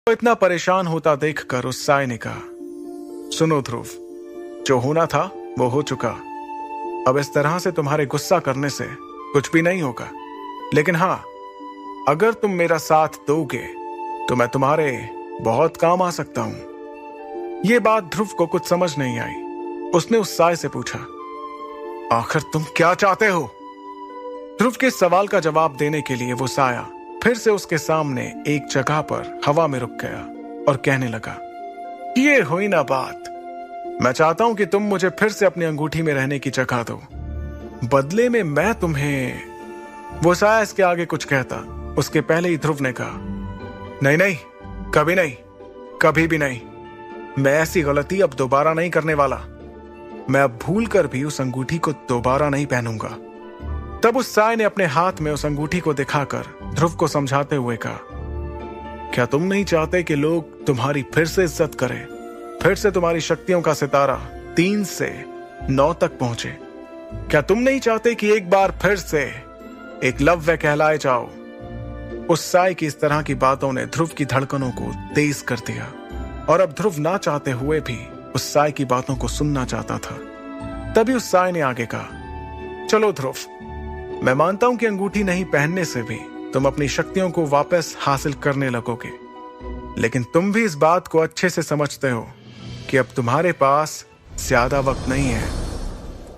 तो इतना परेशान होता देखकर उस साय ने कहा, सुनो ध्रुव, जो होना था वो हो चुका। अब इस तरह से तुम्हारे गुस्सा करने से कुछ भी नहीं होगा, लेकिन हाँ, अगर तुम मेरा साथ दोगे तो मैं तुम्हारे बहुत काम आ सकता हूं। ये बात ध्रुव को कुछ समझ नहीं आई। उसने उस साय से पूछा, आखिर तुम क्या चाहते हो? ध्रुव के सवाल का जवाब देने के लिए वो साया फिर से उसके सामने एक जगह पर हवा में रुक गया और कहने लगा, ये हुई ना बात। मैं चाहता हूं कि तुम मुझे फिर से अपनी अंगूठी में रहने की जगह दो, बदले में मैं तुम्हें। वो साया इसके आगे कुछ कहता, उसके पहले ही ध्रुव ने कहा, नहीं नहीं, कभी नहीं, कभी भी नहीं। मैं ऐसी गलती अब दोबारा नहीं करने वाला। मैं अब भूल कर भी उस अंगूठी को दोबारा नहीं पहनूंगा। तब उस साय ने अपने हाथ में उस अंगूठी को दिखाकर ध्रुव को समझाते हुए कहा, क्या तुम नहीं चाहते कि लोग तुम्हारी फिर से इज्जत करें, फिर से तुम्हारी शक्तियों का सितारा 3 से 9 तक पहुंचे? क्या तुम नहीं चाहते कि एक बार फिर से एकलव्य कहलाए जाओ? उस साय की इस तरह की बातों ने ध्रुव की धड़कनों को तेज कर दिया और अब ध्रुव ना चाहते हुए भी उस साय की बातों को सुनना चाहता था। तभी उस साय ने आगे कहा, चलो ध्रुव, मैं मानता हूं कि अंगूठी नहीं पहनने से भी तुम अपनी शक्तियों को वापस हासिल करने लगोगे, लेकिन तुम भी इस बात को अच्छे से समझते हो कि अब तुम्हारे पास ज्यादा वक्त नहीं है।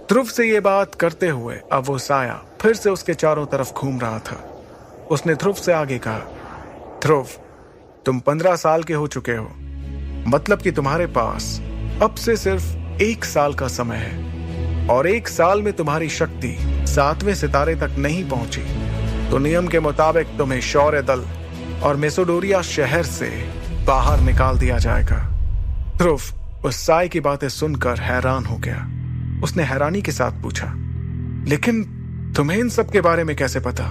ध्रुव से यह बात करते हुए अब वो साया फिर से उसके चारों तरफ घूम रहा था। उसने ध्रुव से आगे कहा, ध्रुव, तुम 15 साल के हो चुके हो, मतलब कि तुम्हारे पास अब से सिर्फ 1 साल का समय है, और 1 साल में तुम्हारी शक्ति 7वें सितारे तक नहीं पहुंची तो नियम के मुताबिक तुम्हें शौर्य दल और मेसोडोरिया शहर से बाहर निकाल दिया जाएगा। ध्रुव उस साय की बातें सुनकर हैरान हो गया। उसने हैरानी के साथ पूछा, लेकिन तुम्हें इन सब के बारे में कैसे पता?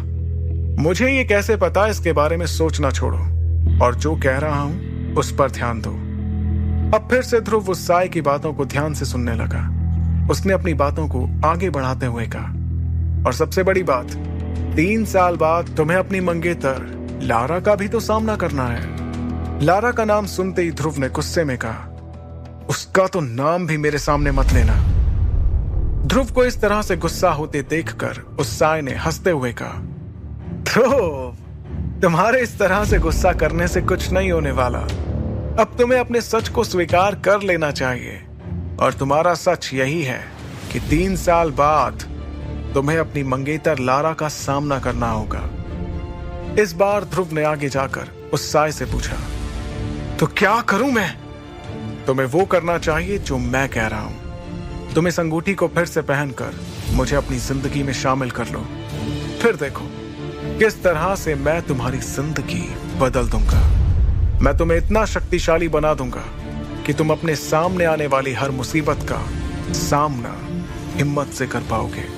मुझे ये कैसे पता, इसके बारे में सोचना छोड़ो और जो कह रहा हूं उस पर ध्यान दो। अब फिर से ध्रुव उस साय की बातों को ध्यान से सुनने लगा। उसने अपनी बातों को आगे बढ़ाते हुए कहा, और सबसे बड़ी बात, 3 साल बाद तुम्हें अपनी मंगेतर लारा का भी तो सामना करना है। लारा का नाम सुनते ही ध्रुव ने गुस्से में कहा, उसका तो नाम भी मेरे सामने मत लेना। ध्रुव को इस तरह से गुस्सा होते देखकर उस साय ने हंसते हुए कहा, ध्रुव, तुम्हारे इस तरह से गुस्सा करने से कुछ नहीं होने वाला। अब तुम्हें अपने सच को स्वीकार कर लेना चाहिए, और तुम्हारा सच यही है कि 3 साल बाद तुम्हें अपनी मंगेतर लारा का सामना करना होगा। इस बार ध्रुव ने आगे जाकर उस साय से पूछा, तो क्या करूं मैं? तुम्हें वो करना चाहिए जो मैं कह रहा हूं। तुम इस अंगूठी को फिर से पहनकर मुझे अपनी जिंदगी में शामिल कर लो, फिर देखो किस तरह से मैं तुम्हारी जिंदगी बदल दूंगा। मैं तुम्हें इतना शक्तिशाली बना दूंगा कि तुम अपने सामने आने वाली हर मुसीबत का सामना हिम्मत से कर पाओगे।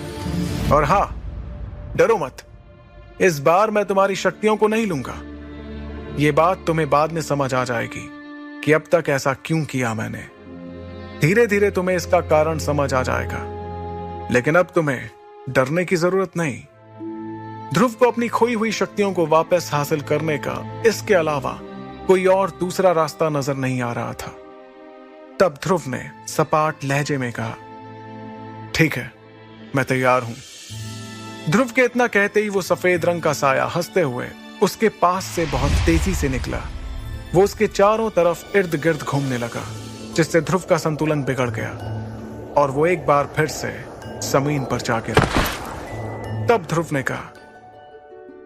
और हाँ, डरो मत, इस बार मैं तुम्हारी शक्तियों को नहीं लूंगा। ये बात तुम्हें बाद में समझ आ जाएगी कि अब तक ऐसा क्यों किया मैंने। धीरे धीरे तुम्हें इसका कारण समझ आ जाएगा, लेकिन अब तुम्हें डरने की जरूरत नहीं। ध्रुव को अपनी खोई हुई शक्तियों को वापस हासिल करने का इसके अलावा कोई और दूसरा रास्ता नजर नहीं आ रहा था। तब ध्रुव ने सपाट लहजे में कहा, ठीक है, मैं तैयार हूं। ध्रुव के इतना कहते ही वो सफेद रंग का साया हंसते हुए उसके पास से बहुत तेजी से निकला। वो उसके चारों तरफ इर्द गिर्द घूमने लगा, जिससे ध्रुव का संतुलन बिगड़ गया और वो एक बार फिर से जमीन पर जा गिरा। तब ध्रुव ने कहा,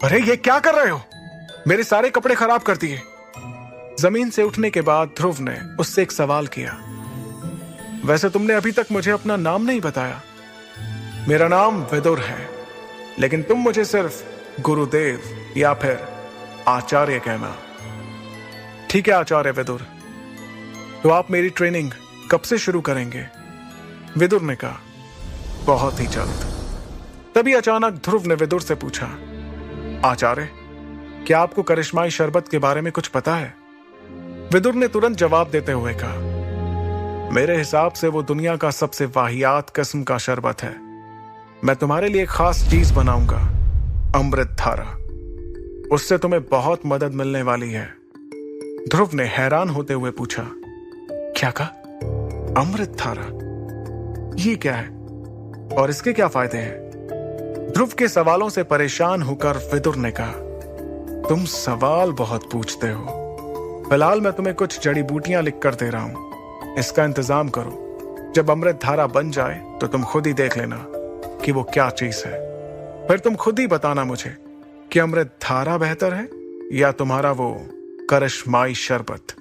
अरे ये क्या कर रहे हो? मेरे सारे कपड़े खराब कर दिए। जमीन से उठने के बाद ध्रुव ने उससे एक सवाल किया, वैसे तुमने अभी तक मुझे अपना नाम नहीं बताया। मेरा नाम विदुर है, लेकिन तुम मुझे सिर्फ गुरुदेव या फिर आचार्य कहना। ठीक है आचार्य विदुर, तो आप मेरी ट्रेनिंग कब से शुरू करेंगे? विदुर ने कहा, बहुत ही जल्द। तभी अचानक ध्रुव ने विदुर से पूछा, आचार्य, क्या आपको करिश्माई शरबत के बारे में कुछ पता है? विदुर ने तुरंत जवाब देते हुए कहा, मेरे हिसाब से वो दुनिया का सबसे वाहियात किस्म का शरबत है। मैं तुम्हारे लिए खास चीज बनाऊंगा, अमृत धारा। उससे तुम्हें बहुत मदद मिलने वाली है। ध्रुव ने हैरान होते हुए पूछा। क्या कहा? अमृत धारा? ये क्या है और इसके क्या फायदे हैं? ध्रुव के सवालों से परेशान होकर विदुर ने कहा, तुम सवाल बहुत पूछते हो। फिलहाल मैं तुम्हें कुछ जड़ी बूटियां लिख कर दे रहा हूं, इसका इंतजाम करो। जब अमृत धारा बन जाए तो तुम खुद ही देख लेना कि वो क्या चीज है। फिर तुम खुद ही बताना मुझे कि अमृत धारा बेहतर है या तुम्हारा वो करिश्माई शरबत।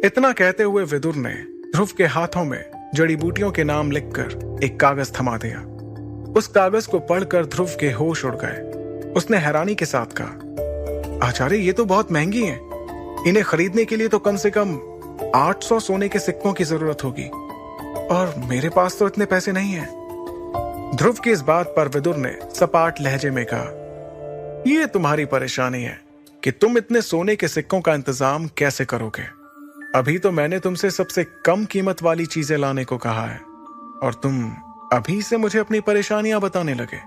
इतना कहते हुए विदुर ने ध्रुव के हाथों में जड़ी बूटियों के नाम लिखकर एक कागज थमा दिया। उस कागज को पढ़कर ध्रुव के होश उड़ गए। उसने हैरानी के साथ कहा, आचार्य ये तो बहुत महंगी हैं। इन्हें खरीदने के लिए तो कम से कम 800 सोने के सिक्कों की जरूरत होगी और मेरे पास तो इतने पैसे नहीं हैं। ध्रुव की इस बात पर विदुर ने सपाट लहजे में कहा, यह तुम्हारी परेशानी है कि तुम इतने सोने के सिक्कों का इंतजाम कैसे करोगे। अभी तो मैंने तुमसे सबसे कम कीमत वाली चीजें लाने को कहा है और तुम अभी से मुझे अपनी परेशानियां बताने लगे।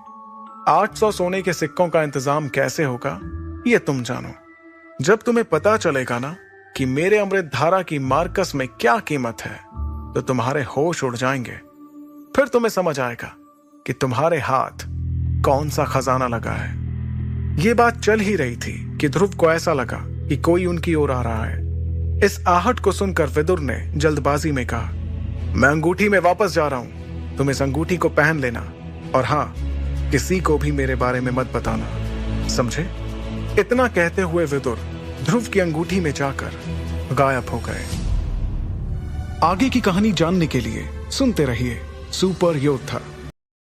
800 सोने के सिक्कों का इंतजाम कैसे होगा ये तुम जानो। जब तुम्हें पता चलेगा ना कि मेरे अमृत धारा की मार्कस में क्या कीमत है तो तुम्हारे होश उड़ जाएंगे। फिर तुम्हें समझ आएगा कि तुम्हारे हाथ कौन सा खजाना लगा है। ये बात चल ही रही थी कि ध्रुव को ऐसा लगा कि कोई उनकी ओर आ रहा है। इस आहट को सुनकर विदुर ने जल्दबाजी में कहा, मैं अंगूठी में वापस जा रहा हूं, तुम इस अंगूठी को पहन लेना और हां, किसी को भी मेरे बारे में मत बताना, समझे? इतना कहते हुए विदुर ध्रुव की अंगूठी में जाकर गायब हो गए। आगे की कहानी जानने के लिए सुनते रहिए सुपर योद्धा।